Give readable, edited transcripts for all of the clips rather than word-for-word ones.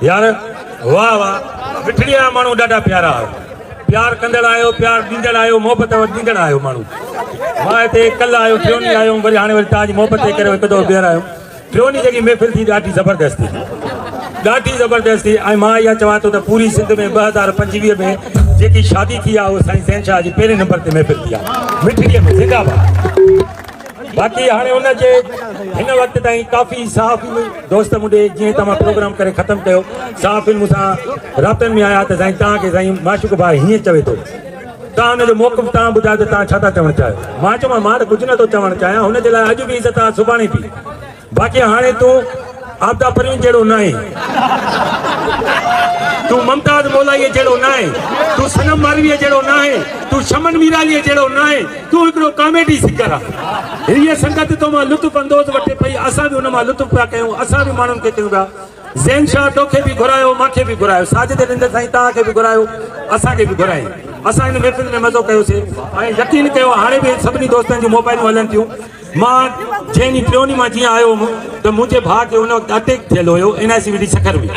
यार वाह वाह मिठड़ी माण्हू ॾाढा प्यारा प्यार कंदड़ आयो प्यार ॾींदड़ आयो मोहब्बत ॾींदड़ आयो माण्हू मां हिते कल्ह आयो टियों ॾींहुं आयो वरी हाणे वरी तव्हांजी मोहब्बत जे करे हिकु दफ़ो ॿीहर आयो टियों ॾींहुं जेकी महफ़िल थी ॾाढी ज़बरदस्त थी ऐं मां इहा चवां थो त पूरी सिंध में 2025 में जेकी शादी थी आहे उहा साईं शहनशाह जी पहिरें नंबर ते महफ़िल थी आहे मिठड़ीअ में ज़िंदाबाद। बाक़ी हाणे हुनजे हिन वक़्त ताईं काफ़ी साफ़ दोस्त मुंहिंजे जीअं तव्हां प्रोग्राम करे ख़तमु कयो साफ़ मूंसां राबतनि में आया त साईं तव्हांखे साईं माशूक भाउ हीअं चवे थो तव्हां हुनजो मौक़िफ़ तव्हां ॿुधायो त तव्हां छा था चवणु चाहियो। मां चयोमांसि मां त कुझु नथो चवणु चाहियां हुनजे लाइ अॼु बि इज़त आहे सुभाणे बि। बाक़ी हाणे तूं आबदा परवीन जहिड़ो न आहे तूं मुमताज़ मौलाईअ जहिड़ो न आहे तूं सनम मारवीअ जहिड़ो न आहे तूं शमन मीरालीअ जहिड़ो न आहे तूं हिकिड़ो कॉमेडी सिंगर आहे। हीअ संगत तो मां लुत्फ़ अंदोज़ वठे पई असां बि हुन मां लुत्फ़ पिया कयूं असां बि माण्हुनि खे कयूं पिया। ज़ैन शाह तोखे बि घुरायो मूंखे बि घुरायो साजिद रिंद साईं तव्हांखे बि घुरायो असांखे बि घुरायो असां हिन महफ़िल में मज़ो कयोसीं ऐं यकीन कयो हाणे बि सभिनी दोस्तनि जूं मोबाइलूं हलनि थियूं। मां जंहिं ॾींहुं टियों ॾींहुं मां जीअं आयो हुउमि त मुंहिंजे भाउ खे हुन वक़्तु अटैक थियल हुयो NICU जी सखर में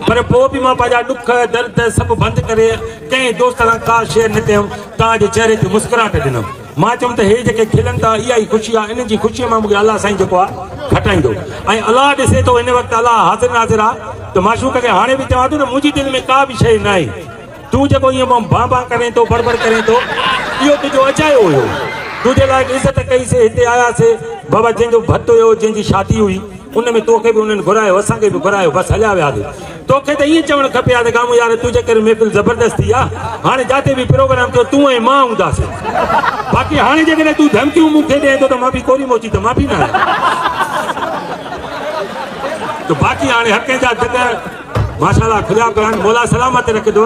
पर पोइ बि मां पंहिंजा ॾुख दर्द सभु बंदि करे कंहिं दोस्त सां का शेयर न कयुमि तव्हांजे चहिरे ते मुस्कुराहट ॾिनमि। मां चयुमि त हे जेके खिलनि था इहा ई ख़ुशी आहे इन जी ख़ुशीअ मां मूंखे अलाह साईं जेको आहे खटाईंदो ऐं अलाह ॾिसे थो हिन वक़्तु अलाह हाज़िर नाज़िर आहे त माशूक खे हाणे बि चवां थो न मुंहिंजी दिलि में का बि शइ न आहे तूं जेको ईअं बां करे थो बड़बड़ करे थो इहो तुंहिंजो अचायो हुयो तुंहिंजे लाइ इज़त कईसीं हिते आयासीं बाबा जंहिंजो भतु हुयो जंहिंजी शादी हुई उन में तोखे बि उन्हनि घुरायो असांखे बि घुरायो बसि हलिया वियासीं। तोखे त ईअं चवणु खपे आहे त गामू यार तुंहिंजे करे महफ़िल ज़बरदस्त थी आहे हाणे जिते बि प्रोग्राम थियो तूं ऐं मां हूंदासीं। बाक़ी हाणे जेकॾहिं तूं धमकियूं मूंखे ॾिए थो त मां बि कोरी मोची त मां बि न आहियां त बाक़ी हाणे हर कंहिंजा जॻह माशाल्लाह ख़ुदा करण मौला सलामत रखंदो।